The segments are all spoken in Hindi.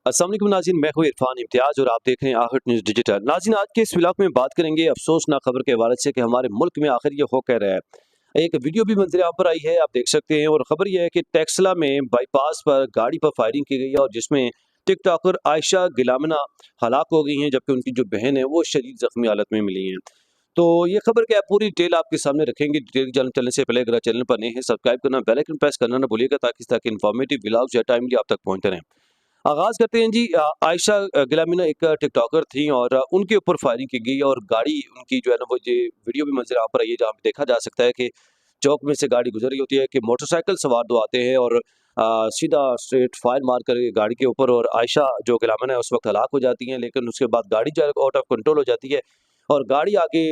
अस्सलाम वालेकुम नाज़रीन, मैं हूँ इरफान इम्तियाज़ और आप देख रहे हैं आहट न्यूज़ डिजिटल। नाज़रीन, आज के इस व्लॉग में बात करेंगे अफसोसनाक खबर के हवाले से कि हमारे मुल्क में आखिर ये हो क्या रहा है। एक वीडियो भी मंजर आम पर आई है, आप देख सकते हैं, और खबर यह है कि टेक्सला में बाईपास पर गाड़ी पर फायरिंग की गई है और जिसमें टिकटॉकर आयशा गिलामना हलाक हो गई हैं, जबकि उनकी जो बहन है वो शदीद जख्मी हालत में मिली हैं। तो ये खबर क्या है, पूरी डिटेल आपके सामने रखेंगे। डिटेल चलने से पहले अगर चैनल पर नए हैं, सब्सक्राइब करना, बेल आइकन प्रेस करना ना भूलिएगा ताकि इस तरह के इन्फॉर्मेटिव व्लॉग्स या टाइमली आप तक पहुंचते रहें। आगाज़ करते हैं जी। आयशा गिलामिना एक टिकटॉकर थी और उनके ऊपर फायरिंग की गई और गाड़ी उनकी जो है ना, वो ये वीडियो भी मंज़र आप पर आई है जहाँ पे देखा जा सकता है कि चौक में से गाड़ी गुजर रही होती है कि मोटरसाइकिल सवार 2 आते हैं और सीधा स्ट्रेट फायर मार कर गाड़ी के ऊपर, और आयशा जो गिलामिना है उस वक़्त हलाक हो जाती हैं, लेकिन उसके बाद गाड़ी जो है आउट ऑफ कंट्रोल हो जाती है और गाड़ी आगे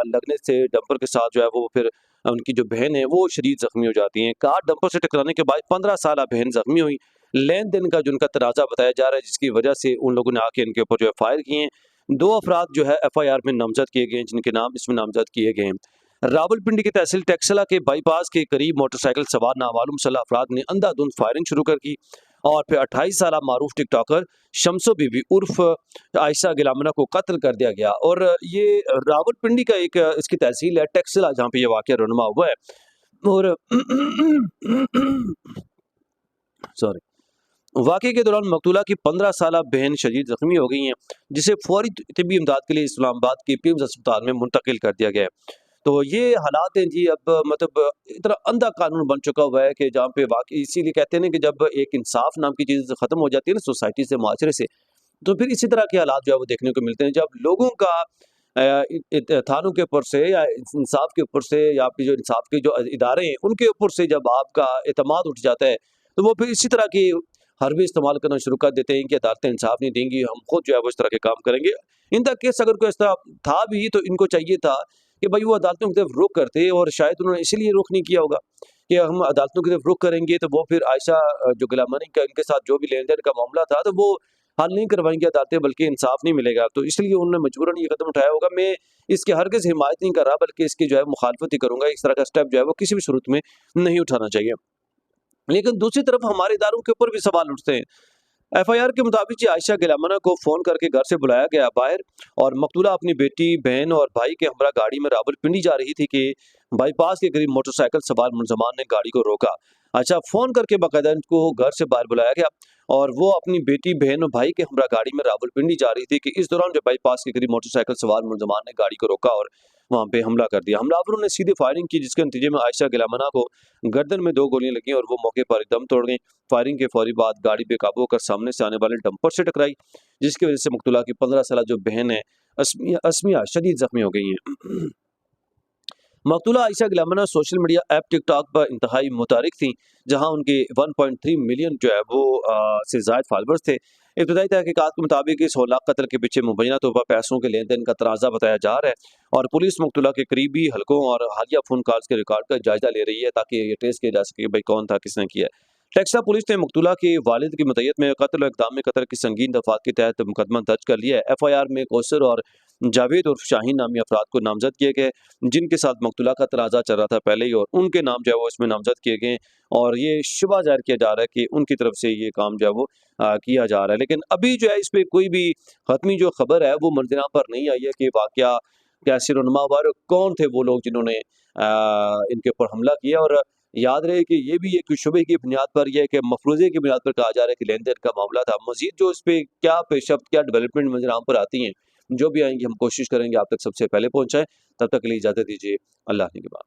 लगने से डंपर के साथ जो है वो फिर उनकी जो बहन है वो शदीद ज़ख्मी हो जाती हैं। कार डंपर से टकराने के बाद 15 साला बहन ज़ख्मी हुई। लेन-देन का जो उनका तनाज़ा बताया जा रहा है, जिसकी वजह से उन लोगों ने आके इनके ऊपर जो है फायर किए हैं। 2 अफराद जो है एफआईआर में नामज़द किए गए हैं, जिनके नाम इसमें नामज़द किए गए हैं। रावलपिंडी की तहसील टेक्सला के बाईपास के करीब मोटरसाइकिल सवार नामालूम 16 अफराद ने अंधाधुंध फायरिंग शुरू कर दी और फिर 28 साला मारूफ टिकटॉकर शम्सो बीबी उर्फ आयशा गिलामना को कत्ल कर दिया गया। और ये रावलपिंडी का एक इसकी तहसील है टेक्सला, जहाँ पे ये वाक़या रुनमा हुआ है। और सॉरी, वाक़ये के दौरान मकतूला की 15 साला बहन शदीद ज़ख्मी हो गई हैं, जिसे फ़ौरी तिब्बी इमदाद के लिए इस्लामाबाद के पीएम्स अस्पताल में मुंतकिल कर दिया गया है। तो ये हालात हैं जी। अब मतलब इतना अंधा कानून बन चुका हुआ है कि जहाँ पे वाक़ई इसीलिए कहते हैं ना कि जब एक इंसाफ नाम की चीज़ ख़त्म हो जाती है ना सोसाइटी से, माशरे से, तो फिर इसी तरह के हालात जो है वो देखने को मिलते हैं। जब लोगों का थानों के ऊपर से या इंसाफ के ऊपर से या आपकी जो इंसाफ के जो इदारे हैं उनके ऊपर से जब आपका एतमाद उठ जाता है, तो वो फिर इसी तरह की हरबे इस्तेमाल करना शुरू कर देते हैं कि अदालतें इंसाफ नहीं देंगी, हम खुद जो है वो इस तरह के काम करेंगे। इनका केस अगर कोई इस तरह था भी तो इनको चाहिए था कि भाई वो अदालतों की तरफ रुख करते, और शायद उन्होंने इसीलिए रुख नहीं किया होगा कि हम अदालतों की तरफ रुख करेंगे तो वो फिर आयशा जो गिलामनी का इनके साथ जो भी लेन-देन का मामला था तो वो हल नहीं करवाएँगी अदालतें, बल्कि इंसाफ नहीं मिलेगा। तो इसलिए उन्होंने मजबूरन ये कदम उठाया होगा। मैं इसकी हरगिज़ हिमायत नहीं कर रहा, बल्कि इसकी जो है मुखालफत ही करूँगा। इस तरह का स्टेप जो है वो किसी भी सूरत में नहीं उठाना चाहिए। लेकिन दूसरी तरफ हमारे इदारों के ऊपर भी सवाल उठते हैं। एफआईआर के मुताबिक जी आयशा गिलामना को फ़ोन करके घर से बुलाया गया बाहर, और मकतूला अपनी बेटी, बहन और भाई के हमरा गाड़ी में रावलपिंडी जा रही थी कि बाईपास के करीब मोटरसाइकिल सवार मुलजमान ने गाड़ी को रोका। अच्छा, फ़ोन करके बाकायदा इनको घर से बाहर बुलाया गया और वो अपनी बेटी, बहन और भाई के हमरा गाड़ी में रावलपिंडी जा रही थी कि इस दौरान जो बाईपास के करीब मोटरसाइकिल सवार मुलजमान ने गाड़ी को रोका और वहाँ पे हमला कर दिया। हमलावरों ने सीधे फायरिंग की, जिसके नतीजे में आयशा गिलामना को गर्दन में 2 गोलियां लगीं और वो मौके पर ही दम तोड़ गईं। फायरिंग के फौरी बाद गाड़ी बेकाबू होकर सामने से आने वाले डंपर से टकराई, जिसकी वजह से मकतूला की 15 साला जो बहन है अस्मिया शदीद जख्मी हो गई हैं। मकतूला आयशा गिलामना सोशल मीडिया ऐप टिकटॉक पर इंतहाई मुतारिक थी, जहां उनके 1.3 मिलियन जो है वो से ज़ायद फॉलोअर्स थे। इब्तदाई तहकीकात के मुताबिक इस हौलनाक कत्ल के पीछे मुबैना तौर पर पैसों के लेन देन का तनाज़ा बताया जा रहा है, और पुलिस मकतूला के करीबी हलकों और हालिया फ़ोन कॉल्स के रिकॉर्ड का जायजा ले रही है ताकि ये ट्रेस किया जा सके कि भाई कौन था, किसने किया है। टेक्सा पुलिस ने मकतूला के वालिद की मदयत में कत्ल और इक़दाम में कत्ल की संगीन दफ़ात के तहत मुकदमा दर्ज कर लिया है। एफआईआर में कौसर और जावेद उर्फ शाहीन नामी अफराद को नामजद किए गए, जिनके साथ मकतूला का तनाज़ा चल रहा था पहले ही, और उनके नाम जो है वो इसमें नामजद किए गए, और ये शुबा ज़ाहिर किया जा रहा है कि उनकी तरफ से ये काम जो है वो किया जा रहा है। लेकिन अभी जो है इस पे कोई भी हतमी जो खबर है वो मंज़िल पर नहीं आई है कि वाक़या कैसे रुनमा हुआ और कौन थे वो लोग जिन्होंने इनके ऊपर हमला किया। और याद रहे कि ये भी एक शुबे की बुनियाद पर यह है कि मफरूज़े की बुनियाद पर कहा जा रहा है कि लेन-देन का मामला था। मज़ीद जो इस पे क्या पेशरफ्त, क्या डेवलपमेंट मंज़िल आम पर आती हैं, जो भी आएँगी हम कोशिश करेंगे आप तक सबसे पहले पहुँचाएँ। तब तक के लिए इजाज़त दीजिए। अल्लाह ने के बाद।